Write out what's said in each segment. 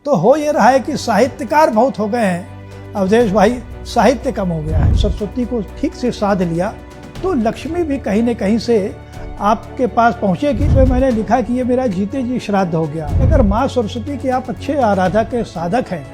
तो हो ये रहा है कि साहित्यकार बहुत हो गए हैं, अवधेश भाई साहित्य कम हो गया है। सरस्वती को ठीक से साध लिया तो लक्ष्मी भी कहीं न कहीं से आपके पास पहुंचेगी। तो मैंने लिखा कि ये मेरा जीते जी श्राद्ध हो गया। अगर माँ सरस्वती के आप अच्छे आराधक के साधक हैं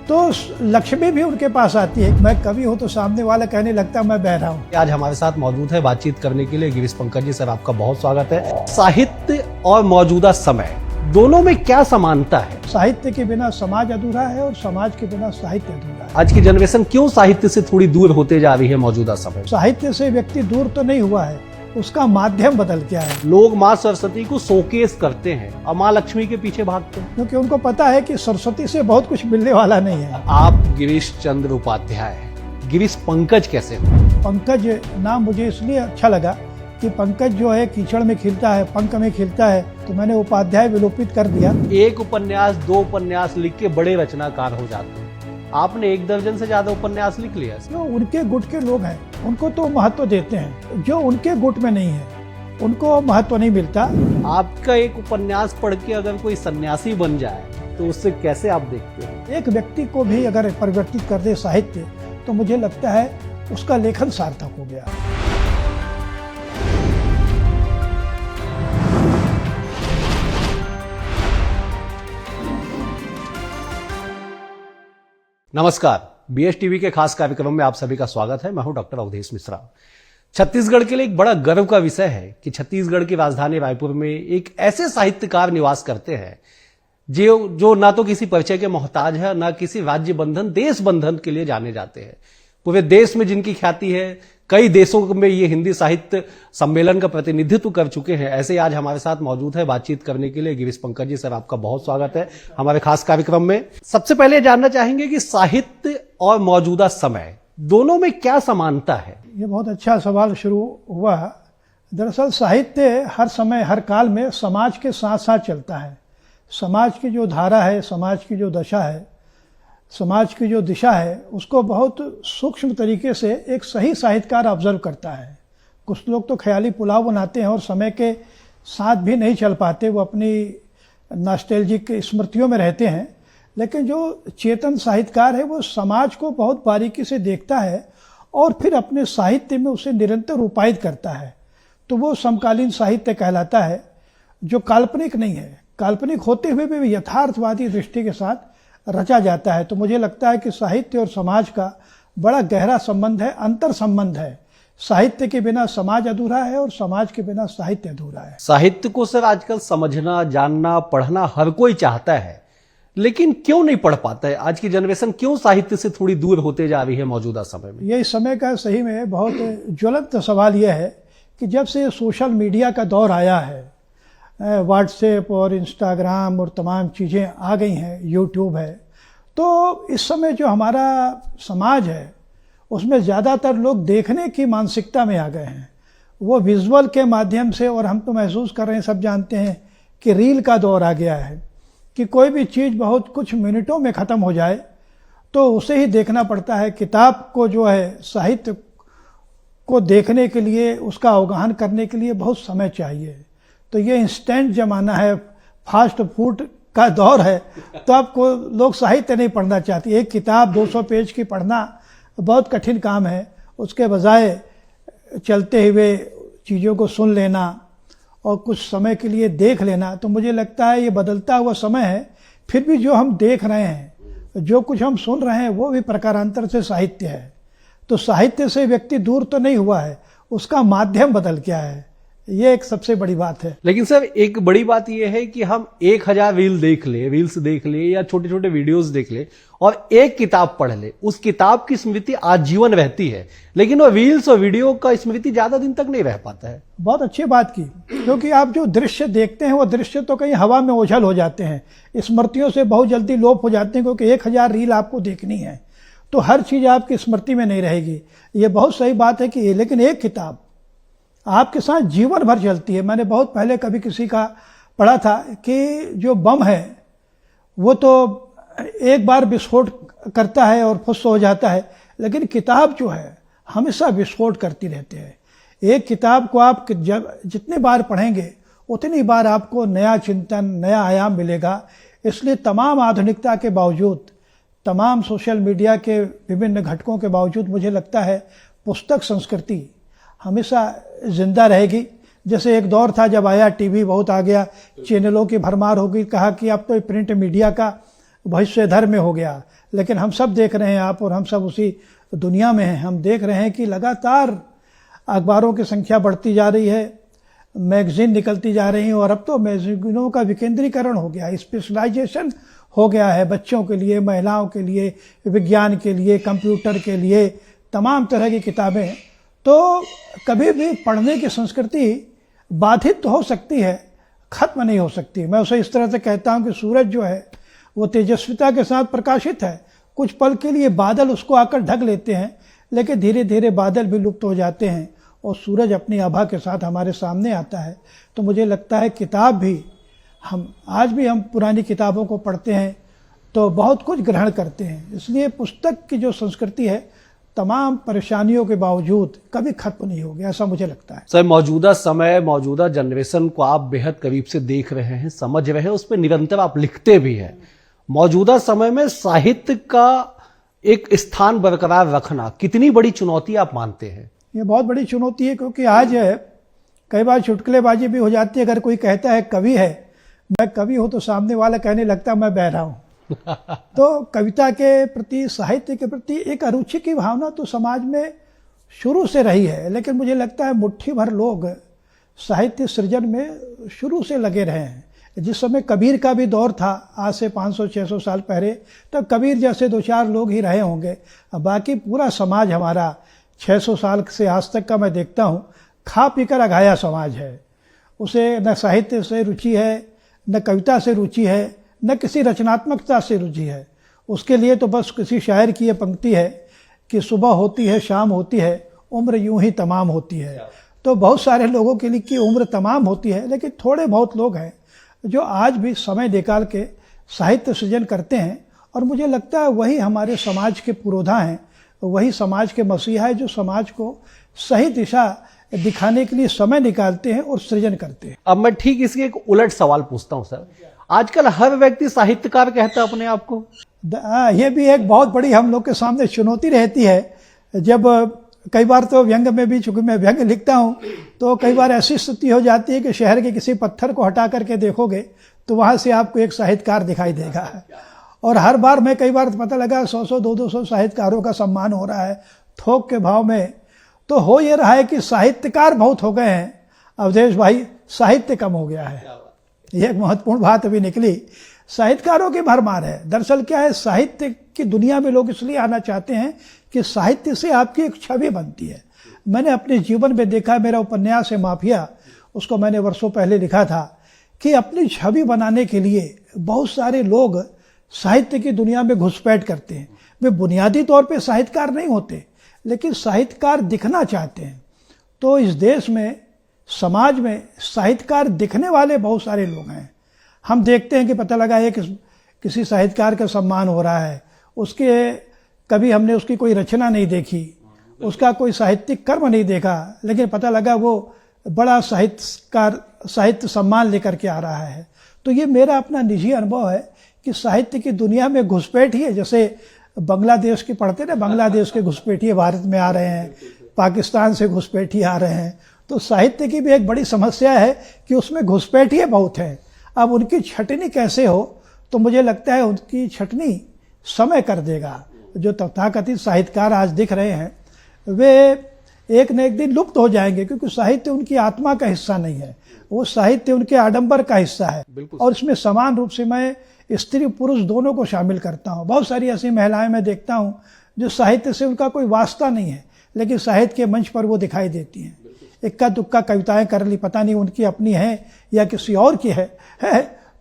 तो लक्ष्मी भी उनके पास आती है। मैं कवि हूँ तो सामने वाला कहने लगता मैं बह रहा हूँ। आज हमारे साथ मौजूद है बातचीत करने के लिए गिरीश पंकज जी। सर, आपका बहुत स्वागत है। साहित्य और मौजूदा समय दोनों में क्या समानता है? साहित्य के बिना समाज अधूरा है और समाज के बिना साहित्य अधूरा है। आज की जनरेशन क्यों साहित्य से थोड़ी दूर होते जा रही है मौजूदा समय? साहित्य से व्यक्ति दूर तो नहीं हुआ है, उसका माध्यम बदल गया है। लोग माँ सरस्वती को शोकेस करते हैं और माँ लक्ष्मी के पीछे भागते हैं क्योंकि उनको पता है कि सरस्वती से बहुत कुछ मिलने वाला नहीं है। आप गिरीश चंद्र उपाध्याय हैं, गिरीश पंकज कैसे हो? पंकज नाम मुझे इसलिए अच्छा लगा कि पंकज जो है कीचड़ में खिलता है, पंख में खिलता है, तो मैंने उपाध्याय विलोपित कर दिया। एक उपन्यास, दो उपन्यास लिख के बड़े रचनाकार हो जाते हैं। आपने 1 दर्जन से ज्यादा उपन्यास लिख लिया। जो उनके गुट के लोग हैं उनको तो महत्व देते हैं, जो उनके गुट में नहीं है उनको महत्व नहीं मिलता। आपका एक उपन्यास पढ़ के अगर कोई सन्यासी बन जाए तो उससे कैसे आप देखते हैं? एक व्यक्ति को भी अगर परिवर्तित कर दे साहित्य तो मुझे लगता है उसका लेखन सार्थक हो गया। नमस्कार, बीएस टीवी के खास कार्यक्रम में आप सभी का स्वागत है। मैं हूं डॉक्टर अवधेश मिश्रा। छत्तीसगढ़ के लिए एक बड़ा गर्व का विषय है कि छत्तीसगढ़ की राजधानी रायपुर में एक ऐसे साहित्यकार निवास करते हैं जो ना तो किसी परिचय के मोहताज है, ना किसी राज्य बंधन, देश बंधन के लिए जाने जाते हैं। पूरे देश में जिनकी ख्याति है, कई देशों में ये हिंदी साहित्य सम्मेलन का प्रतिनिधित्व कर चुके हैं। ऐसे आज हमारे साथ मौजूद है बातचीत करने के लिए गिरीश पंकज जी। सर, आपका बहुत स्वागत है हमारे खास कार्यक्रम में। सबसे पहले जानना चाहेंगे कि साहित्य और मौजूदा समय दोनों में क्या समानता है? ये बहुत अच्छा सवाल शुरू हुआ। दरअसल साहित्य हर समय हर काल में समाज के साथ साथ चलता है। समाज की जो धारा है, समाज की जो दशा है, समाज की जो दिशा है, उसको बहुत सूक्ष्म तरीके से एक सही साहित्यकार ऑब्जर्व करता है। कुछ लोग तो ख्याली पुलाव बनाते हैं और समय के साथ भी नहीं चल पाते, वो अपनी नॉस्टैल्जिक स्मृतियों में रहते हैं। लेकिन जो चेतन साहित्यकार है वो समाज को बहुत बारीकी से देखता है और फिर अपने साहित्य में उसे निरंतर रूपायित करता है। तो वो समकालीन साहित्य कहलाता है, जो काल्पनिक नहीं है। काल्पनिक होते हुए भी यथार्थवादी दृष्टि के साथ रचा जाता है। तो मुझे लगता है कि साहित्य और समाज का बड़ा गहरा संबंध है, अंतर संबंध है। साहित्य के बिना समाज अधूरा है और समाज के बिना साहित्य अधूरा है। साहित्य को सर आजकल समझना, जानना, पढ़ना हर कोई चाहता है, लेकिन क्यों नहीं पढ़ पाता है? आज की जनरेशन क्यों साहित्य से थोड़ी दूर होते जा रही है मौजूदा समय में? ये समय का सही में बहुत ज्वलंत सवाल यह है कि जब से सोशल मीडिया का दौर आया है, व्हाट्सएप और इंस्टाग्राम और तमाम चीज़ें आ गई हैं, यूट्यूब है, तो इस समय जो हमारा समाज है उसमें ज़्यादातर लोग देखने की मानसिकता में आ गए हैं। वो विजुअल के माध्यम से, और हम तो महसूस कर रहे हैं, सब जानते हैं कि रील का दौर आ गया है कि कोई भी चीज़ बहुत कुछ मिनटों में ख़त्म हो जाए तो उसे ही देखना पड़ता है। किताब को जो है, साहित्य को देखने के लिए, उसका अवगाहन करने के लिए बहुत समय चाहिए। तो ये इंस्टेंट ज़माना है, फास्ट फूड का दौर है, तो आपको लोग साहित्य नहीं पढ़ना चाहते। एक किताब 200 पेज की पढ़ना बहुत कठिन काम है। उसके बजाय चलते हुए चीज़ों को सुन लेना और कुछ समय के लिए देख लेना। तो मुझे लगता है ये बदलता हुआ समय है। फिर भी जो हम देख रहे हैं, जो कुछ हम सुन रहे हैं, वो भी प्रकारांतर से साहित्य है। तो साहित्य से व्यक्ति दूर तो नहीं हुआ है, उसका माध्यम बदल गया है। ये एक सबसे बड़ी बात है। लेकिन सर, एक बड़ी बात यह है कि हम 1000 रील्स देख ले या छोटे छोटे वीडियोस देख ले और एक किताब पढ़ ले, उस किताब की स्मृति आजीवन रहती है, लेकिन वो रील्स और वीडियो का स्मृति ज्यादा दिन तक नहीं रह पाता है। बहुत अच्छी बात की, क्योंकि आप जो दृश्य देखते हैं वो दृश्य तो कहीं हवा में ओझल हो जाते हैं, स्मृतियों से बहुत जल्दी लोप हो जाते हैं। क्योंकि 1000 रील आपको देखनी है तो हर चीज आपकी स्मृति में नहीं रहेगी। ये बहुत सही बात है कि, लेकिन एक किताब आपके साथ जीवन भर चलती है। मैंने बहुत पहले कभी किसी का पढ़ा था कि जो बम है वो तो एक बार विस्फोट करता है और फुस हो जाता है, लेकिन किताब जो है हमेशा विस्फोट करती रहती है। एक किताब को आप जितने बार पढ़ेंगे उतनी बार आपको नया चिंतन, नया आयाम मिलेगा। इसलिए तमाम आधुनिकता के बावजूद, तमाम सोशल मीडिया के विभिन्न घटकों के बावजूद मुझे लगता है पुस्तक संस्कृति हमेशा जिंदा रहेगी। जैसे एक दौर था जब आया टीवी बहुत आ गया, चैनलों की भरमार हो गई, कहा कि अब तो प्रिंट मीडिया का भविष्य धर्म में हो गया। लेकिन हम सब देख रहे हैं, आप और हम सब उसी दुनिया में हैं, हम देख रहे हैं कि लगातार अखबारों की संख्या बढ़ती जा रही है, मैगजीन निकलती जा रही हैं, और अब तो मैगजीनों का विकेंद्रीकरण हो गया, स्पेशलाइजेशन हो गया है बच्चों के लिए, महिलाओं के लिए, विज्ञान के लिए, कंप्यूटर के लिए, तमाम तरह की किताबें। तो कभी भी पढ़ने की संस्कृति बाधित तो हो सकती है, खत्म नहीं हो सकती। मैं उसे इस तरह से कहता हूं कि सूरज जो है वो तेजस्विता के साथ प्रकाशित है, कुछ पल के लिए बादल उसको आकर ढक लेते हैं, लेकिन धीरे धीरे बादल भी लुप्त हो जाते हैं और सूरज अपनी आभा के साथ हमारे सामने आता है। तो मुझे लगता है किताब भी, हम आज भी हम पुरानी किताबों को पढ़ते हैं तो बहुत कुछ ग्रहण करते हैं। इसलिए पुस्तक की जो संस्कृति है तमाम परेशानियों के बावजूद कभी खत्म नहीं होगी, ऐसा मुझे लगता है। सर, मौजूदा समय, मौजूदा जनरेशन को आप बेहद करीब से देख रहे हैं, समझ रहे हैं, उस पर निरंतर आप लिखते भी हैं। मौजूदा समय में साहित्य का एक स्थान बरकरार रखना कितनी बड़ी चुनौती आप मानते हैं? ये बहुत बड़ी चुनौती है, क्योंकि आज कई बार चुटकुलेबाजी भी हो जाती है। अगर कोई कहता है कवि है, मैं कवि हूं, तो सामने वाला कहने लगता मैं बहरा हूं। तो कविता के प्रति, साहित्य के प्रति एक अरुचि की भावना तो समाज में शुरू से रही है, लेकिन मुझे लगता है मुट्ठी भर लोग साहित्य सृजन में शुरू से लगे रहे हैं। जिस समय कबीर का भी दौर था, आज से 500-600 साल पहले, तब कबीर जैसे 2-4 लोग ही रहे होंगे। अब बाकी पूरा समाज हमारा 600 साल से आज तक का मैं देखता हूँ खा पीकर अघाया समाज है। उसे न साहित्य से रुचि है, न कविता से रुचि है, न किसी रचनात्मकता से रुचि है। उसके लिए तो बस किसी शायर की ये पंक्ति है कि सुबह होती है, शाम होती है, उम्र यूं ही तमाम होती है। तो बहुत सारे लोगों के लिए की उम्र तमाम होती है, लेकिन थोड़े बहुत लोग हैं जो आज भी समय निकाल के साहित्य सृजन करते हैं। और मुझे लगता है वही हमारे समाज के पुरोधा हैं, वही समाज के मसीहा है, जो समाज को सही दिशा दिखाने के लिए समय निकालते हैं और सृजन करते हैं। अब मैं ठीक इसके एक उलट सवाल पूछता हूं सर, आजकल हर व्यक्ति साहित्यकार कहता है अपने आप को। ये भी एक बहुत बड़ी हम लोग के सामने चुनौती रहती है। जब कई बार तो व्यंग में भी, चूंकि मैं व्यंग लिखता हूं, तो कई बार ऐसी स्थिति हो जाती है कि शहर के किसी पत्थर को हटा करके देखोगे तो वहां से आपको एक साहित्यकार दिखाई देगा। और हर बार मैं कई बार पता लगा 100-100, 200 साहित्यकारों का सम्मान हो रहा है थोक के भाव में। तो हो ये रहा है कि साहित्यकार बहुत हो गए हैं, अवधेश भाई, साहित्य कम हो गया है। ये एक महत्वपूर्ण बात अभी निकली। साहित्यकारों की भरमार है। दरअसल क्या है, साहित्य की दुनिया में लोग इसलिए आना चाहते हैं कि साहित्य से आपकी एक छवि बनती है। मैंने अपने जीवन में देखा, मेरा उपन्यास है माफिया, उसको मैंने वर्षों पहले लिखा था, कि अपनी छवि बनाने के लिए बहुत सारे लोग साहित्य की दुनिया में घुसपैठ करते हैं। वे बुनियादी तौर पे साहित्यकार नहीं होते, लेकिन साहित्यकार दिखना चाहते हैं। तो इस देश में, समाज में साहित्यकार दिखने वाले बहुत सारे लोग हैं। हम देखते हैं कि पता लगा है कि किसी साहित्यकार का सम्मान हो रहा है, उसके कभी हमने उसकी कोई रचना नहीं देखी, उसका कोई साहित्यिक कर्म नहीं देखा, लेकिन पता लगा वो बड़ा साहित्यकार, साहित्य सम्मान लेकर के आ रहा है। तो ये मेरा अपना निजी अनुभव है कि साहित्य की दुनिया में घुसपैठिए, जैसे बांग्लादेश की पढ़ते ना, बांग्लादेश के घुसपैठिए भारत में आ रहे हैं, पाकिस्तान से घुसपैठिए आ रहे हैं। तो साहित्य की भी एक बड़ी समस्या है कि उसमें घुसपैठिए बहुत हैं। अब उनकी छटनी कैसे हो, तो मुझे लगता है उनकी छटनी समय कर देगा। जो तथाकथित साहित्यकार आज दिख रहे हैं वे एक न एक दिन लुप्त हो जाएंगे, क्योंकि साहित्य उनकी आत्मा का हिस्सा नहीं है, वो साहित्य उनके आडंबर का हिस्सा है। और इसमें समान रूप से मैं स्त्री पुरुष दोनों को शामिल करता हूँ। बहुत सारी ऐसी महिलाएं मैं देखता हूँ जो साहित्य से उनका कोई वास्ता नहीं है, लेकिन साहित्य के मंच पर वो दिखाई देती हैं। इक्का दुक्का कविताएं कर ली, पता नहीं उनकी अपनी है या किसी और की है।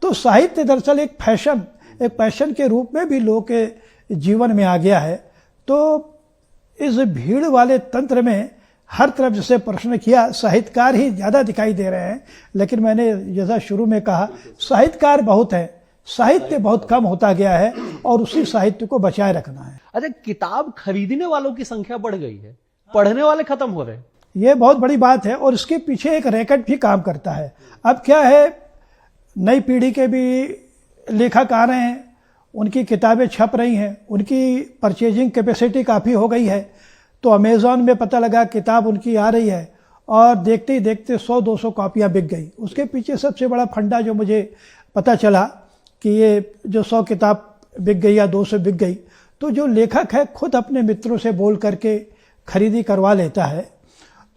तो साहित्य दरअसल एक पैशन के रूप में भी लोगों के जीवन में आ गया है। तो इस भीड़ वाले तंत्र में हर तरफ जैसे प्रश्न किया, साहित्यकार ही ज्यादा दिखाई दे रहे हैं, लेकिन मैंने जैसा शुरू में कहा, साहित्यकार बहुत है, साहित्य बहुत कम होता गया है और उसी साहित्य को बचाए रखना है। अच्छा, किताब खरीदने वालों की संख्या बढ़ गई है, पढ़ने वाले खत्म हो रहे हैं। ये बहुत बड़ी बात है और इसके पीछे एक रैकेट भी काम करता है। अब क्या है, नई पीढ़ी के भी लेखक आ रहे हैं, उनकी किताबें छप रही हैं, उनकी परचेजिंग कैपेसिटी काफ़ी हो गई है, तो अमेज़ॉन में पता लगा किताब उनकी आ रही है और देखते ही देखते 100-200 कॉपियाँ बिक गई। उसके पीछे सबसे बड़ा फंडा जो मुझे पता चला कि ये जो 100 किताब बिक गई या 200 बिक गई, तो जो लेखक है खुद अपने मित्रों से बोल करके खरीदी करवा लेता है,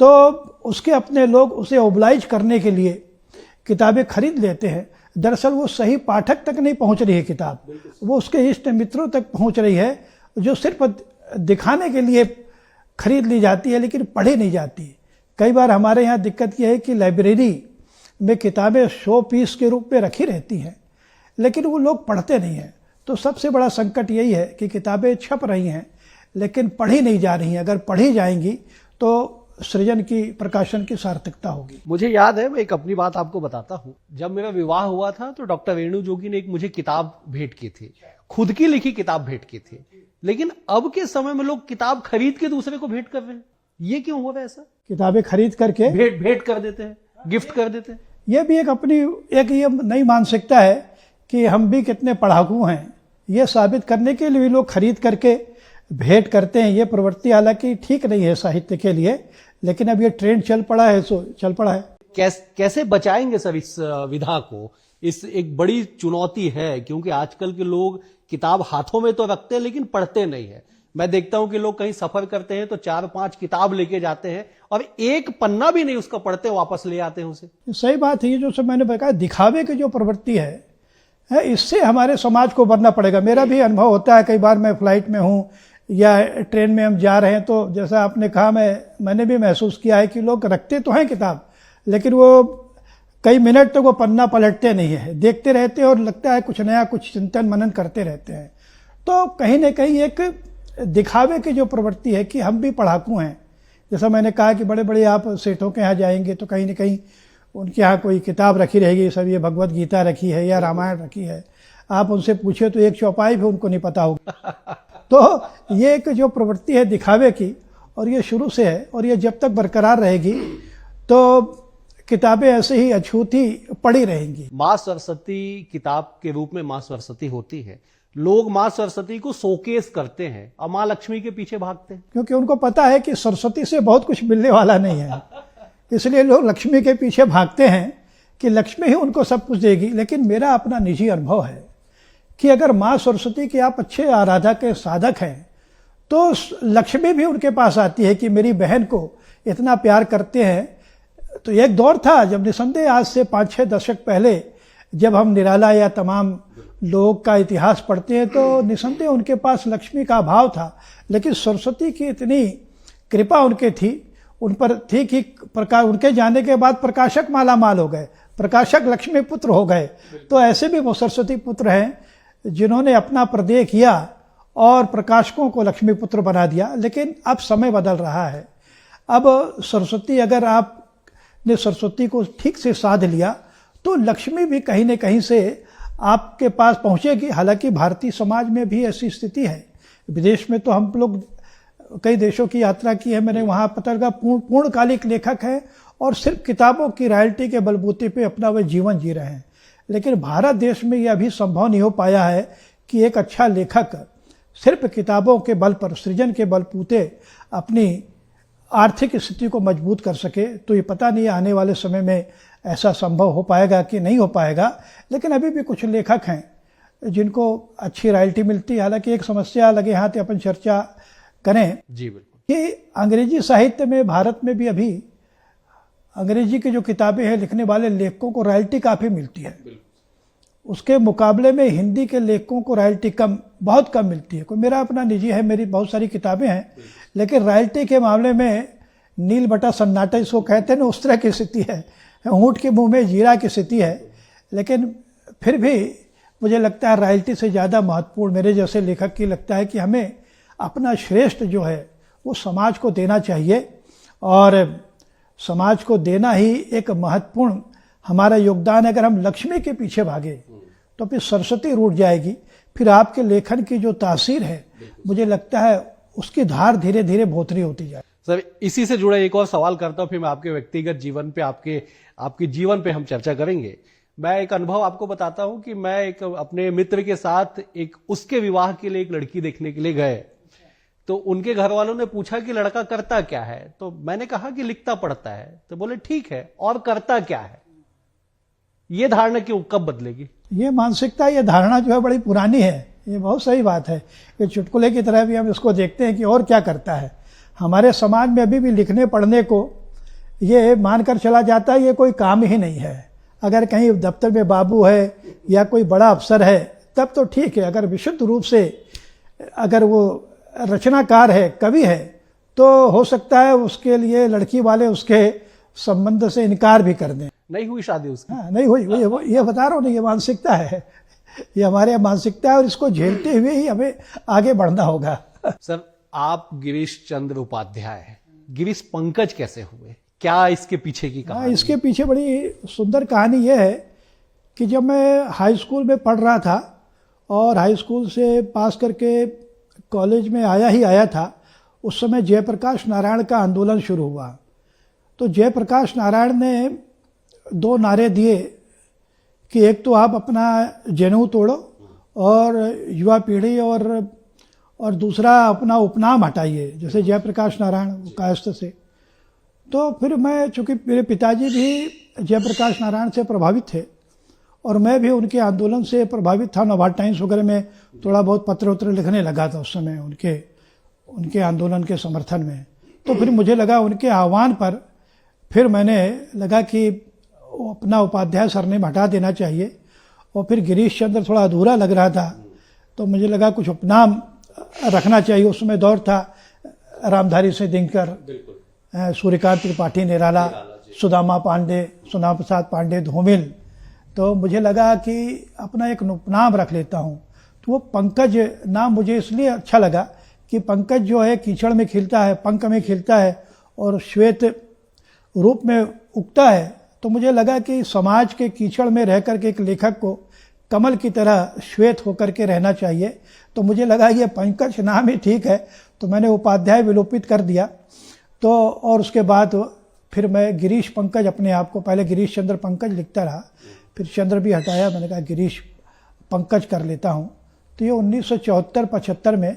तो उसके अपने लोग उसे ओबलाइज करने के लिए किताबें खरीद लेते हैं। दरअसल वो सही पाठक तक नहीं पहुंच रही है किताब, वो उसके इष्ट मित्रों तक पहुंच रही है, जो सिर्फ दिखाने के लिए खरीद ली जाती है लेकिन पढ़ी नहीं जाती। कई बार हमारे यहाँ दिक्कत यह है कि लाइब्रेरी में किताबें शो पीस के रूप में रखी रहती हैं, लेकिन वो लोग पढ़ते नहीं हैं। तो सबसे बड़ा संकट यही है कि किताबें छप रही हैं लेकिन पढ़ी नहीं जा रही हैं। अगर पढ़ी जाएंगी तो सृजन की, प्रकाशन की सार्थकता होगी। मुझे याद है, मैं एक अपनी बात आपको बताता हूँ। जब मेरा विवाह हुआ था तो डॉक्टर वेणु जोगी ने एक मुझे किताब भेंट की थी, खुद की लिखी किताब भेंट की थी। लेकिन अब के समय में लोग किताब खरीद के दूसरे को भेंट कर रहे हैं। ये क्यों हुआ ऐसा? किताबें खरीद करके भेंट कर देते हैं, गिफ्ट कर देते हैं। ये भी एक अपनी एक ये नई मानसिकता है कि हम भी कितने पढ़ाकू हैं, ये साबित करने के लिए भी लोग खरीद करके भेंट करते हैं। ये प्रवृत्ति हालांकि ठीक नहीं है साहित्य के लिए, लेकिन अब ये ट्रेंड चल पड़ा है, सो चल पड़ा है। कैसे बचाएंगे सर इस विधा को? इस एक बड़ी चुनौती है, क्योंकि आजकल के लोग किताब हाथों में तो रखते हैं लेकिन पढ़ते नहीं है। मैं देखता हूं कि लोग कहीं सफर करते हैं तो 4-5 किताब लेके जाते हैं और एक पन्ना भी नहीं उसका पढ़ते, वापस ले आते हैं उसे। सही बात है, ये जो सब मैंने बताया, दिखावे की जो प्रवृत्ति है, इससे हमारे समाज को बनना पड़ेगा। मेरा भी अनुभव होता है, कई बार मैं फ्लाइट में हूँ या ट्रेन में हम जा रहे हैं, तो जैसा आपने कहा मैंने भी महसूस किया है कि लोग रखते तो हैं किताब, लेकिन वो कई मिनट तक वो पन्ना पलटते नहीं है, देखते रहते हैं और लगता है कुछ नया, कुछ चिंतन मनन करते रहते हैं। तो कहीं ना कहीं एक दिखावे की जो प्रवृत्ति है कि हम भी पढ़ाकू हैं। जैसा मैंने कहा कि बड़े बड़े आप सेठों के यहाँ जाएंगे तो कहीं ना कहीं उनके यहाँ कोई किताब रखी रहेगी, सब ये भगवत गीता रखी है या रामायण रखी है, आप उनसे पूछे तो एक चौपाई भी उनको नहीं पता होगा। तो ये एक जो प्रवृत्ति है दिखावे की, और ये शुरू से है, और ये जब तक बरकरार रहेगी तो किताबें ऐसे ही अछूती पड़ी रहेंगी। माँ सरस्वती किताब के रूप में माँ सरस्वती होती है, लोग माँ सरस्वती को शोकेस करते हैं और माँ लक्ष्मी के पीछे भागते हैं, क्योंकि उनको पता है कि सरस्वती से बहुत कुछ मिलने वाला नहीं है, इसलिए लोग लक्ष्मी के पीछे भागते हैं कि लक्ष्मी ही उनको सब कुछ देगी। लेकिन मेरा अपना निजी अनुभव है कि अगर माँ सरस्वती के आप अच्छे आराधक के साधक हैं तो लक्ष्मी भी उनके पास आती है कि मेरी बहन को इतना प्यार करते हैं। तो एक दौर था जब निसंदेह आज से 5-6 दशक पहले जब हम निराला या तमाम लोग का इतिहास पढ़ते हैं तो निसंदेह उनके पास लक्ष्मी का अभाव था, लेकिन सरस्वती की इतनी कृपा उनके थी, उन पर थी कि उनके जाने के बाद प्रकाशक माला माल हो गए, प्रकाशक लक्ष्मी पुत्र हो गए। तो ऐसे भी वो सरस्वती पुत्र हैं जिन्होंने अपना प्रदेय किया और प्रकाशकों को लक्ष्मी पुत्र बना दिया। लेकिन अब समय बदल रहा है, अब सरस्वती, अगर आपने सरस्वती को ठीक से साध लिया तो लक्ष्मी भी कहीं न कहीं से आपके पास पहुंचेगी। हालांकि भारतीय समाज में भी ऐसी स्थिति है, विदेश में तो हम लोग कई देशों की यात्रा की है, मैंने वहाँ पता लगा पूर्णकालिक लेखक हैं और सिर्फ किताबों की रॉयल्टी के बलबूते पे अपना वह जीवन जी रहे हैं। लेकिन भारत देश में यह अभी संभव नहीं हो पाया है कि एक अच्छा लेखक सिर्फ किताबों के बल पर, सृजन के बलबूते अपनी आर्थिक स्थिति को मजबूत कर सके। तो ये पता नहीं आने वाले समय में ऐसा संभव हो पाएगा कि नहीं हो पाएगा। लेकिन अभी भी कुछ लेखक हैं जिनको अच्छी रॉयल्टी मिलती है। हालांकि एक समस्या लगे हाथ अपन चर्चा करें जी बिल्कुल, कि अंग्रेजी साहित्य में भारत में भी अभी अंग्रेजी की जो किताबें हैं लिखने वाले लेखकों को रॉयल्टी काफ़ी मिलती है, उसके मुकाबले में हिंदी के लेखकों को रॉयल्टी बहुत कम मिलती है। कोई मेरा अपना निजी है, मेरी बहुत सारी किताबें हैं, लेकिन रॉयल्टी के मामले में नील बटा सन्नाटा इसको कहते हैं ना, उस तरह की स्थिति है, ऊँट के मुंह में जीरा की स्थिति है। लेकिन फिर भी मुझे लगता है रॉयल्टी से ज़्यादा महत्वपूर्ण मेरे जैसे लेखक की लगता है कि हमें अपना श्रेष्ठ जो है वो समाज को देना चाहिए, और समाज को देना ही एक महत्वपूर्ण हमारा योगदान है। अगर हम लक्ष्मी के पीछे भागे तो फिर सरस्वती रूठ जाएगी, फिर आपके लेखन की जो तासीर है मुझे लगता है उसकी धार धीरे धीरे भोतरी होती जाए। सर इसी से जुड़ा एक और सवाल करता हूं, फिर मैं आपके व्यक्तिगत जीवन पे, आपके जीवन पे हम चर्चा करेंगे। मैं एक अनुभव आपको बताता हूं कि मैं एक अपने मित्र के साथ एक उसके विवाह के लिए एक लड़की देखने के लिए गए, तो उनके घर वालों ने पूछा कि लड़का करता क्या है, तो मैंने कहा कि लिखता पढ़ता है। तो बोले ठीक है, और करता क्या है? ये धारणा क्यों, कब बदलेगी? ये मानसिकता, ये धारणा जो है बड़ी पुरानी है। ये बहुत सही बात है कि चुटकुले की तरह भी हम इसको देखते हैं कि और क्या करता है। हमारे समाज में अभी भी लिखने पढ़ने को ये मानकर चला जाता है ये कोई काम ही नहीं है। अगर कहीं दफ्तर में बाबू है या कोई बड़ा अफसर है तब तो ठीक है, अगर विशुद्ध रूप से अगर वो रचनाकार है, कवि है, तो हो सकता है उसके लिए लड़की वाले उसके संबंध से इनकार भी कर दें। नहीं हुई शादी उसकी? हाँ, नहीं हुई। ये बता रहा हूँ ना, ये मानसिकता है, ये हमारे मानसिकता है और इसको झेलते हुए ही हमें आगे बढ़ना होगा। सर, आप गिरीश चंद्र उपाध्याय, गिरीश पंकज कैसे हुए? क्या इसके पीछे की कहानी? इसके पीछे बड़ी सुंदर कहानी यह है कि जब मैं हाई स्कूल में पढ़ रहा था और हाई स्कूल से पास करके कॉलेज में आया था, उस समय जयप्रकाश नारायण का आंदोलन शुरू हुआ। तो जयप्रकाश नारायण ने 2 नारे दिए कि एक तो आप अपना जनेऊ तोड़ो और युवा पीढ़ी और दूसरा अपना उपनाम हटाइए, जैसे जयप्रकाश नारायण कायस्थ से। तो फिर मैं, चूँकि मेरे पिताजी भी जयप्रकाश नारायण से प्रभावित थे और मैं भी उनके आंदोलन से प्रभावित था, नवभारत टाइम्स वगैरह में थोड़ा बहुत पत्र उत्र लिखने लगा था उस समय उनके आंदोलन के समर्थन में। तो फिर मुझे लगा उनके आह्वान पर फिर मैंने लगा कि अपना उपाध्याय सरनेम हटा देना चाहिए। और फिर गिरीश चंद्र थोड़ा अधूरा लग रहा था, तो मुझे लगा कुछ उपनाम रखना चाहिए। उस समय दौर था रामधारी सिंह दिनकर, सूर्यकांत त्रिपाठी निराला, सुदामा पांडे, सुना प्रसाद पांडे धूमिल। तो मुझे लगा कि अपना एक उपनाम रख लेता हूँ। तो वो पंकज नाम मुझे इसलिए अच्छा लगा कि पंकज जो है कीचड़ में खिलता है, पंख में खिलता है और श्वेत रूप में उगता है। तो मुझे लगा कि समाज के कीचड़ में रह करके एक लेखक को कमल की तरह श्वेत होकर के रहना चाहिए। तो मुझे लगा ये पंकज नाम ही ठीक है, तो मैंने उपाध्याय विलोपित कर दिया। तो और उसके बाद फिर मैं गिरीश पंकज अपने आप को, पहले गिरीश चंद्र पंकज लिखता रहा, फिर चंद्र भी हटाया, मैंने कहा गिरीश पंकज कर लेता हूँ। तो ये 1974-75 में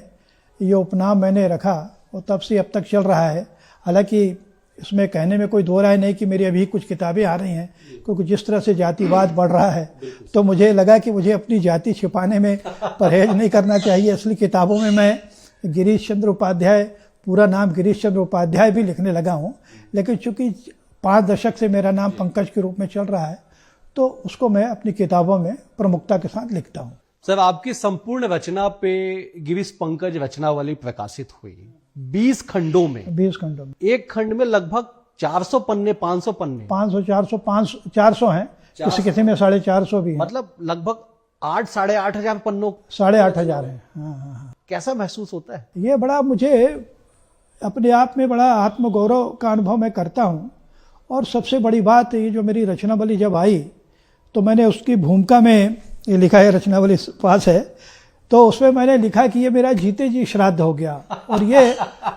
ये उपनाम मैंने रखा और तब से अब तक चल रहा है। हालांकि इसमें कहने में कोई दो राय नहीं कि मेरी अभी कुछ किताबें आ रही हैं, क्योंकि जिस तरह से जातिवाद बढ़ रहा है तो मुझे लगा कि मुझे अपनी जाति छिपाने में परहेज नहीं करना चाहिए। असली किताबों में मैं गिरीश चंद्र उपाध्याय, पूरा नाम गिरीश चंद्र उपाध्याय भी लिखने लगा हूँ, लेकिन चूंकि 5 दशक से मेरा नाम पंकज के रूप में चल रहा है तो उसको मैं अपनी किताबों में प्रमुखता के साथ लिखता हूँ। सर, आपकी संपूर्ण रचना पे गिरीश पंकज रचनावली प्रकाशित हुई 20 खंडों में। 20 खंडों में, एक खंड में लगभग 400 पन्ने, 500 पन्ने, 500, 400 हैं, किसी में 450 भी है, मतलब लगभग 8-8.5 हजार पन्नों, 8,500 है। हाँ। कैसा महसूस होता है? ये बड़ा, मुझे अपने आप में बड़ा आत्मगौरव का अनुभव मैं करता हूँ। और सबसे बड़ी बात, ये जो मेरी रचनावली जब आई तो मैंने उसकी भूमिका में ये लिखा है, रचनावली पास है, तो उसमें मैंने लिखा कि ये मेरा जीते जी श्राद्ध हो गया।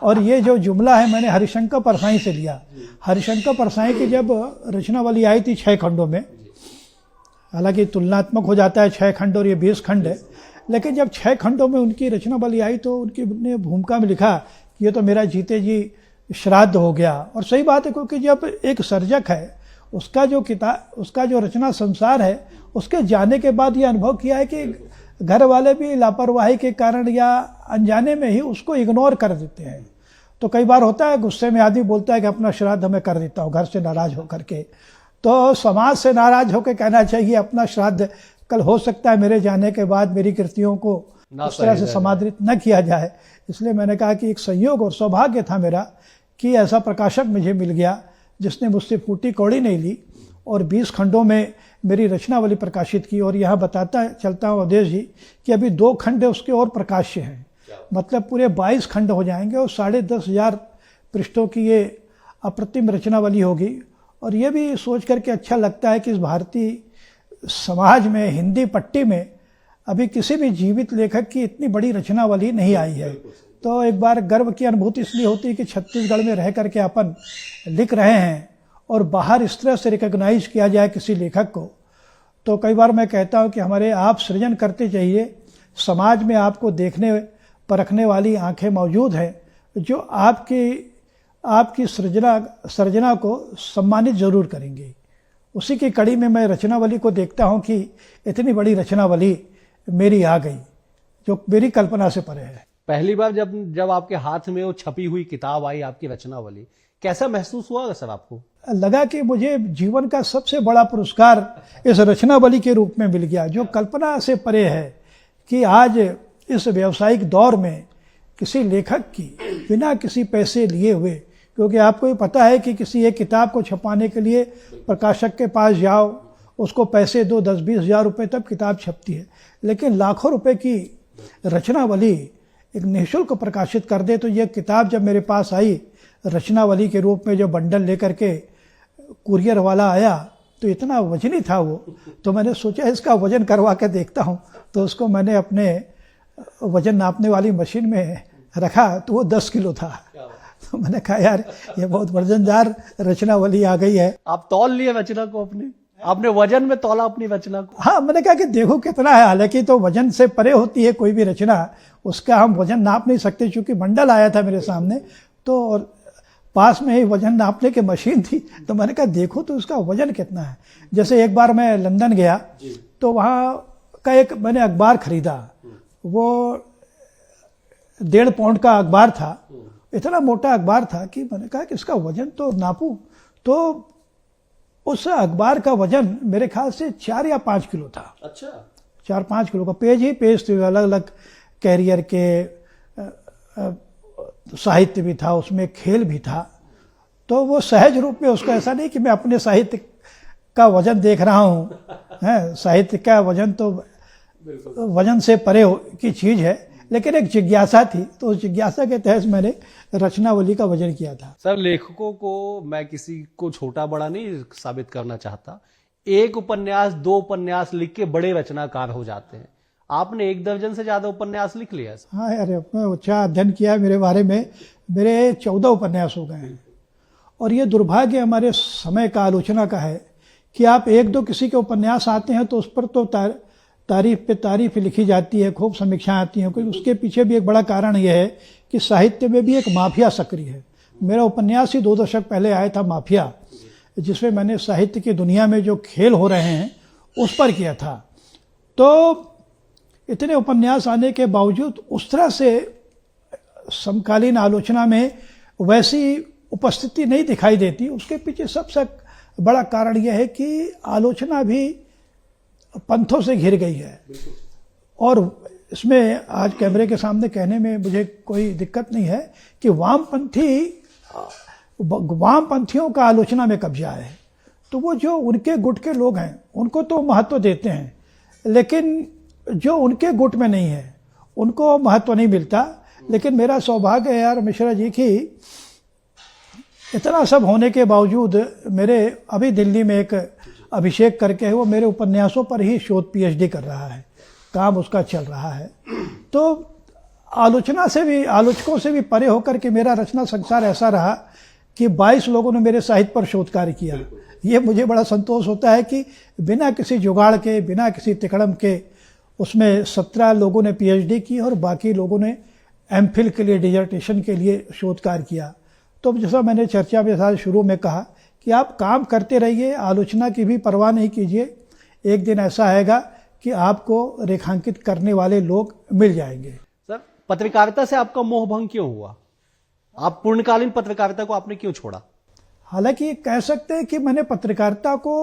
और ये जो जुमला है मैंने हरिशंकर परसाई से लिया। हरिशंकर परसाई की जब रचनावली आई थी 6 खंडों में, हालांकि तुलनात्मक हो जाता है 6 खंड और ये 20 खंड है, लेकिन जब 6 खंडों में उनकी रचनावली आई तो उनकी भूमिका में लिखा कि ये तो मेरा जीते जी श्राद्ध हो गया। और सही बात है, क्योंकि जब एक सर्जक है उसका जो रचना संसार है, उसके जाने के बाद ये अनुभव किया है कि घर वाले भी लापरवाही के कारण या अनजाने में ही उसको इग्नोर कर देते हैं। तो कई बार होता है, गुस्से में आदमी बोलता है कि अपना श्राद्ध मैं कर देता हूँ, घर से नाराज होकर के। तो समाज से नाराज होकर कहना चाहिए अपना श्राद्ध कल हो सकता है मेरे जाने के बाद मेरी कृतियों को उस तरह से समादृत न किया जाए। इसलिए मैंने कहा कि एक संयोग और सौभाग्य था मेरा कि ऐसा प्रकाशक मुझे मिल गया जिसने मुझसे फूटी कौड़ी नहीं ली और 20 खंडों में मेरी रचनावली प्रकाशित की। और यहाँ बताता चलता हूँ अवधेश जी कि अभी 2 खंड उसके और प्रकाश्य हैं, मतलब पूरे 22 खंड हो जाएंगे और 10,500 पृष्ठों की ये अप्रतिम रचनावली होगी। और ये भी सोच करके अच्छा लगता है कि इस भारतीय समाज में, हिंदी पट्टी में अभी किसी भी जीवित लेखक की इतनी बड़ी रचनावली नहीं आई है। तो एक बार गर्व की अनुभूति इसलिए होती है कि छत्तीसगढ़ में रह करके अपन लिख रहे हैं और बाहर इस तरह से रिकॉग्नाइज किया जाए किसी लेखक को, तो कई बार मैं कहता हूँ कि हमारे आप सृजन करते चाहिए, समाज में आपको देखने परखने वाली आंखें मौजूद हैं जो आपकी सृजना को सम्मानित जरूर करेंगी। उसी की कड़ी में मैं रचनावली को देखता हूँ कि इतनी बड़ी रचनावली मेरी आ गई जो मेरी कल्पना से परे है। पहली बार जब आपके हाथ में वो छपी हुई किताब आई, आपकी रचनावली, कैसा महसूस हुआ सर आपको? लगा कि मुझे जीवन का सबसे बड़ा पुरस्कार इस रचनावली के रूप में मिल गया, जो कल्पना से परे है कि आज इस व्यावसायिक दौर में किसी लेखक की बिना किसी पैसे लिए हुए, क्योंकि आपको ये पता है कि किसी एक किताब को छपाने के लिए प्रकाशक के पास जाओ, उसको पैसे दो, 10-20 हज़ार रुपये तब किताब छपती है, लेकिन लाखों रुपए की रचनावली एक निःशुल्क प्रकाशित कर दे। तो यह किताब जब मेरे पास आई रचनावली के रूप में, जो बंडल लेकर के कुरियर वाला आया, तो इतना वजनी था वो, तो मैंने सोचा इसका वजन करवा के देखता हूँ। तो उसको मैंने अपने वजन नापने वाली मशीन में रखा तो वो 10 किलो था। तो मैंने कहा यार ये बहुत वजनदार रचनावली आ गई है। आप तौल लिए रचना को आपने वजन में तौला अपनी रचना को? हाँ, मैंने कहा कि देखो कितना है। हालांकि तो वजन से परे होती है कोई भी रचना, उसका हम वजन नाप नहीं सकते, क्योंकि बंडल आया था मेरे सामने तो और पास में ही वजन नापने की मशीन थी। तो मैंने कहा देखो तो उसका वजन कितना है। जैसे एक बार मैं लंदन गया तो वहाँ का एक मैंने अखबार खरीदा, वो 1.5 पाउंड का अखबार था। इतना मोटा अखबार था कि मैंने कहा कि इसका वजन तो नापूं, तो उस अखबार का वजन मेरे ख्याल से 4 या 5 किलो था। अच्छा, 4-5 किलो का पेज ही पेज थे, अलग अलग कैरियर के साहित्य भी था, उसमें खेल भी था। तो वो सहज रूप में उसको, ऐसा नहीं कि मैं अपने साहित्य का वजन देख रहा हूँ, है साहित्य का वजन तो वजन से परे की चीज है, लेकिन एक जिज्ञासा थी, तो उस जिज्ञासा के तहत मैंने रचनावली का वजन किया था। सर, लेखकों को मैं किसी को छोटा बड़ा नहीं साबित करना चाहता, एक उपन्यास 2 उपन्यास लिख के बड़े रचनाकार हो जाते हैं। आपने 1 दर्जन से ज्यादा उपन्यास लिख लिया। हाँ यार, अच्छा अध्ययन किया मेरे बारे में, मेरे 14 उपन्यास हो गए हैं। और ये दुर्भाग्य हमारे समय का, आलोचना का है कि आप 1-2 किसी के उपन्यास आते हैं तो उस पर तो तारीफ पे तारीफ लिखी जाती है, खूब समीक्षाएं आती हैं। क्योंकि उसके पीछे भी एक बड़ा कारण यह है कि साहित्य में भी एक माफिया सक्रिय है। मेरा उपन्यास ही 2 दशक पहले आया था, माफिया, जिसमें मैंने साहित्य की दुनिया में जो खेल हो रहे हैं उस पर किया था। तो इतने उपन्यास आने के बावजूद उस तरह से समकालीन आलोचना में वैसी उपस्थिति नहीं दिखाई देती। उसके पीछे सबसे बड़ा कारण यह है कि आलोचना भी पंथों से घिर गई है। और इसमें आज कैमरे के सामने कहने में मुझे कोई दिक्कत नहीं है कि वामपंथियों का आलोचना में कब्जा है। तो वो जो उनके गुट के लोग हैं उनको तो महत्व देते हैं, लेकिन जो उनके गुट में नहीं है उनको महत्व नहीं मिलता। लेकिन मेरा सौभाग्य है यार मिश्रा जी की, इतना सब होने के बावजूद मेरे अभी दिल्ली में एक अभिषेक करके है, वो मेरे उपन्यासों पर ही शोध PhD कर रहा है, काम उसका चल रहा है। तो आलोचना से भी, आलोचकों से भी परे होकर के मेरा रचना संसार ऐसा रहा कि 22 लोगों ने मेरे साहित्य पर शोध कार्य किया। ये मुझे बड़ा संतोष होता है कि बिना किसी जुगाड़ के, बिना किसी तिकड़म के, उसमें 17 लोगों ने PhD की और बाकी लोगों ने MPhil के लिए, डिजर्टेशन के लिए शोध कार्य किया। तो जैसा मैंने चर्चा में साथ शुरू में कहा कि आप काम करते रहिए, आलोचना की भी परवाह नहीं कीजिए। एक दिन ऐसा आएगा कि आपको रेखांकित करने वाले लोग मिल जाएंगे। सर, पत्रकारिता से आपका मोह भंग क्यों हुआ? आप पूर्णकालीन पत्रकारिता को आपने क्यों छोड़ा? हालांकि कह सकते हैं कि मैंने पत्रकारिता को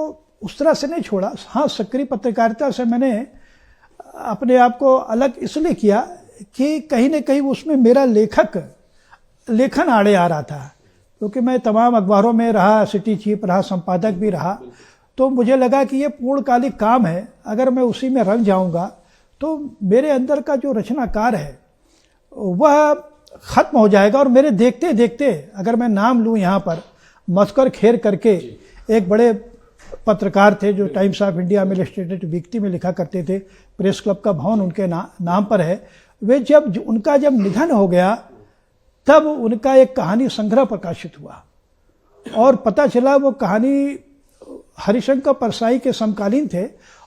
उस तरह से नहीं छोड़ा। हाँ, सक्रिय पत्रकारिता से मैंने अपने आप को अलग इसलिए किया कि कहीं न कहीं उसमें मेरा लेखन आड़े आ रहा था। क्योंकि मैं तमाम अखबारों में रहा, सिटी चीफ रहा, संपादक भी रहा, तो मुझे लगा कि ये पूर्णकालिक काम है। अगर मैं उसी में रंग जाऊंगा तो मेरे अंदर का जो रचनाकार है वह खत्म हो जाएगा। और मेरे देखते देखते, अगर मैं नाम लूं यहाँ पर, मस्कर खेर करके एक बड़े पत्रकार थे जो टाइम्स ऑफ इंडिया में इलस्ट्रेटेड वीकली में लिखा करते थे, प्रेस क्लब का भवन उनके नाम पर है। वे उनका जब निधन हो गया तब उनका एक कहानी संग्रह प्रकाशित हुआ और पता चला वो कहानी हरिशंकर परसाई के समकालीन थे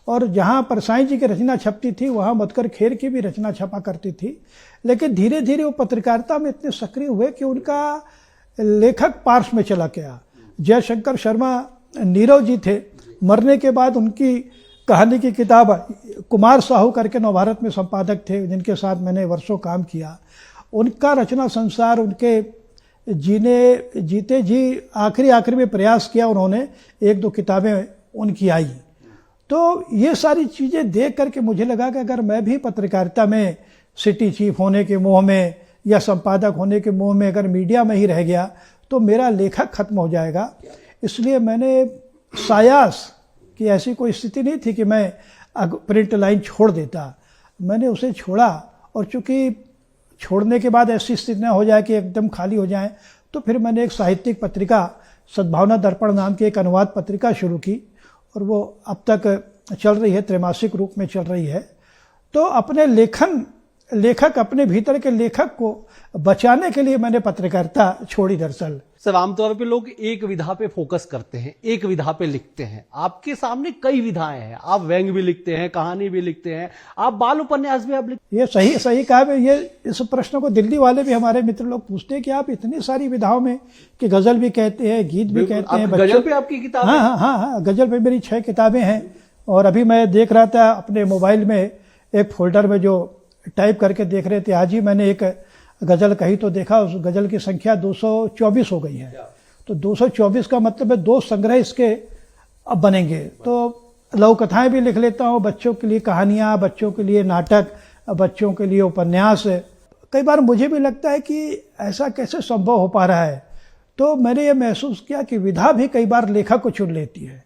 और जहाँ परसाई जी की रचना छपती थी वहाँ मधुकर खेर की भी रचना छपा करती थी। लेकिन धीरे धीरे वो पत्रकारिता में इतने सक्रिय हुए कि उनका लेखक पार्श्व में चला गया। जयशंकर शर्मा नीरव जी थे, मरने के बाद उनकी कहानी की किताब कुमार साहू करके नवभारत में संपादक थे, जिनके साथ मैंने वर्षों काम किया। उनका रचना संसार, उनके जीते जी आखिरी में प्रयास किया उन्होंने, 1-2 किताबें उनकी आई। तो ये सारी चीज़ें देख करके मुझे लगा कि अगर मैं भी पत्रकारिता में सिटी चीफ होने के मोह में या संपादक होने के मोह में अगर मीडिया में ही रह गया तो मेरा लेखक खत्म हो जाएगा। इसलिए मैंने सायास कि ऐसी कोई स्थिति नहीं थी कि मैं प्रिंट लाइन छोड़ देता, मैंने उसे छोड़ा। और चूंकि छोड़ने के बाद ऐसी स्थिति न हो जाए कि एकदम खाली हो जाए, तो फिर मैंने एक साहित्यिक पत्रिका सद्भावना दर्पण नाम की एक अनुवाद पत्रिका शुरू की और वो अब तक चल रही है, त्रैमासिक रूप में चल रही है। तो अपने लेखक अपने भीतर के लेखक को बचाने के लिए मैंने पत्रकारिता छोड़ी। दरअसल सर, आमतौर पे लोग एक विधा पे फोकस करते हैं, एक विधा पे लिखते हैं। आपके सामने कई विधाएं हैं, आप व्यंग भी लिखते हैं, कहानी भी लिखते हैं, आप बाल उपन्यास भी आप लिखते हैं। ये सही कहा। ये इस प्रश्न को दिल्ली वाले भी हमारे मित्र लोग पूछते हैं कि आप इतनी सारी विधाओं में, कि गजल भी कहते हैं, गीत भी कहते हैं। गजल पे आपकी किताब? हाँ, गजल पे मेरी 6 किताबें हैं। और अभी मैं देख रहा था अपने मोबाइल में एक फोल्डर में जो टाइप करके देख रहे थे, आज ही मैंने एक गजल कही तो देखा उस गजल की संख्या 224 हो गई है। तो 224 का मतलब है 2 संग्रह इसके अब बनेंगे। तो लघु कथाएं भी लिख लेता हूँ, बच्चों के लिए कहानियाँ, बच्चों के लिए नाटक, बच्चों के लिए उपन्यास। कई बार मुझे भी लगता है कि ऐसा कैसे संभव हो पा रहा है। तो मैंने ये महसूस किया कि विधा भी कई बार लेखक को चुन लेती है,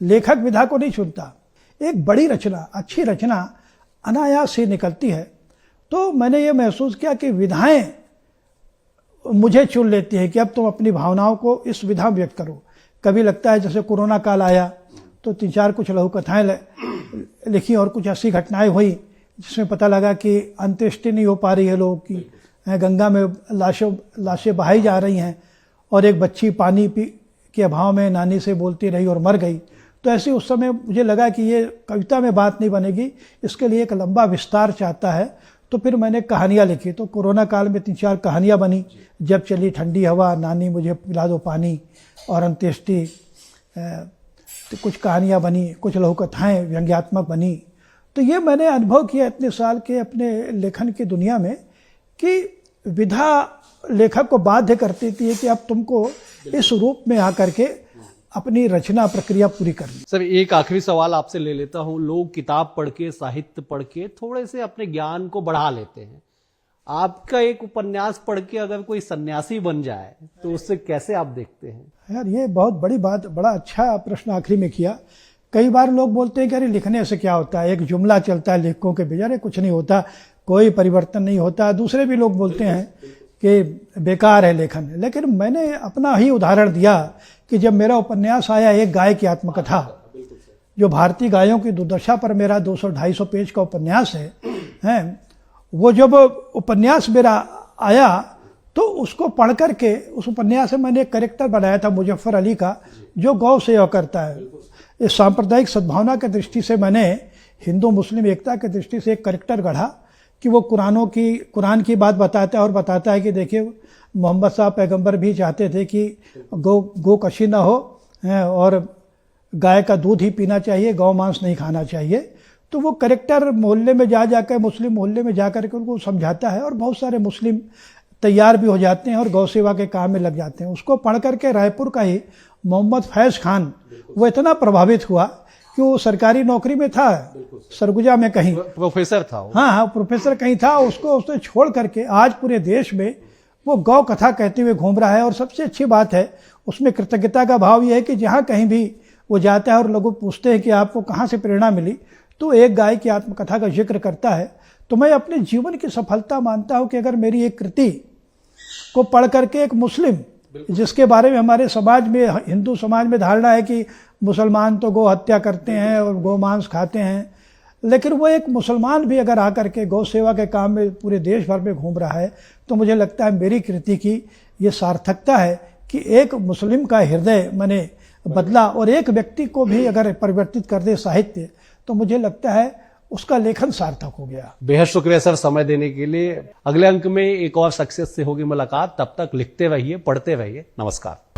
लेखक विधा को नहीं चुनता। एक बड़ी रचना, अच्छी रचना अनायास ही निकलती है। तो मैंने ये महसूस किया कि विधाएं मुझे चुन लेती हैं कि अब तुम अपनी भावनाओं को इस विधा में व्यक्त करो। कभी लगता है जैसे कोरोना काल आया तो 3-4 कुछ लघु कथाएं लिखी और कुछ ऐसी घटनाएं हुई जिसमें पता लगा कि अंत्येष्टि नहीं हो पा रही है लोगों की, गंगा में लाशें बहाई जा रही हैं और एक बच्ची पानी के अभाव में नानी से बोलती रही और मर गई। तो ऐसे उस समय मुझे लगा कि ये कविता में बात नहीं बनेगी, इसके लिए एक लंबा विस्तार चाहता है। तो फिर मैंने कहानियाँ लिखी। तो कोरोना काल में 3-4 कहानियाँ बनी, जब चली ठंडी हवा, नानी मुझे पिला दो पानी, और अंत्येष्टि। तो कुछ कहानियाँ बनी, कुछ लघु कथाएँ व्यंग्यात्मक बनी। तो ये मैंने अनुभव किया इतने साल के अपने लेखन की दुनिया में कि विधा लेखक को बाध्य करती थी कि अब तुमको इस रूप में आकर के अपनी रचना प्रक्रिया पूरी करनी। सर, एक आखिरी सवाल आपसे ले लेता हूं। लोग किताब पढ़ के, साहित्य पढ़ के थोड़े से अपने ज्ञान को बढ़ा लेते हैं। आपका एक उपन्यास पढ़ के अगर कोई सन्यासी बन जाए तो उससे कैसे आप देखते हैं? यार, ये बहुत बड़ी बात, बड़ा अच्छा प्रश्न आखिरी में किया। कई बार लोग बोलते हैं कि अरे लिखने से क्या होता है, एक जुमला चलता है लेखकों के बीच, अरे कुछ नहीं होता, कोई परिवर्तन नहीं होता। दूसरे भी लोग बोलते हैं कि बेकार है लेखन। लेकिन मैंने अपना ही उदाहरण दिया कि जब मेरा उपन्यास आया, एक गाय की आत्मकथा, जो भारतीय गायों की दुर्दशा पर मेरा 200-250 पेज का उपन्यास है, वो जब उपन्यास मेरा आया तो उसको पढ़ करके उस उपन्यास में मैंने एक कैरेक्टर बनाया था मुजफ्फर अली का, जो गौ सेवा करता है। इस सांप्रदायिक सद्भावना की दृष्टि से मैंने हिंदू मुस्लिम एकता की दृष्टि से एक कैरेक्टर गढ़ा कि वो कुरान की बात बताता है और बताता है कि देखिए मोहम्मद साहब पैगंबर भी चाहते थे कि गौ कशी ना हो और गाय का दूध ही पीना चाहिए, गौ मांस नहीं खाना चाहिए। तो वो कैरेक्टर मोहल्ले में जाकर, मुस्लिम मोहल्ले में जाकर के उनको समझाता है और बहुत सारे मुस्लिम तैयार भी हो जाते हैं और गौ सेवा के काम में लग जाते हैं। उसको पढ़ करके रायपुर का ही मोहम्मद फैज खान, वो इतना प्रभावित हुआ कि वो सरकारी नौकरी में था, सरगुजा में कहीं प्रोफेसर था। हाँ, प्रोफेसर कहीं था। उसने छोड़ करके आज पूरे देश में वो गौ कथा कहते हुए घूम रहा है। और सबसे अच्छी बात है उसमें कृतज्ञता का भाव यह है कि जहाँ कहीं भी वो जाता है और लोग पूछते हैं कि आपको कहाँ से प्रेरणा मिली, तो एक गाय की आत्मकथा का जिक्र करता है। तो मैं अपने जीवन की सफलता मानता हूँ कि अगर मेरी एक कृति को पढ़ करके एक मुस्लिम, जिसके बारे में हमारे समाज में, हिंदू समाज में धारणा है कि मुसलमान तो गौ हत्या करते हैं और गौ मांस खाते हैं, लेकिन वो एक मुसलमान भी अगर आकर के गौ सेवा के काम में पूरे देश भर में घूम रहा है, तो मुझे लगता है मेरी कृति की ये सार्थकता है कि एक मुस्लिम का हृदय मैंने बदला और एक व्यक्ति को भी अगर परिवर्तित कर दे साहित्य, तो मुझे लगता है उसका लेखन सार्थक हो गया। बेहद शुक्रिया सर समय देने के लिए। अगले अंक में एक और शख्सियत से होगी मुलाकात, तब तक लिखते रहिए, पढ़ते रहिए। नमस्कार।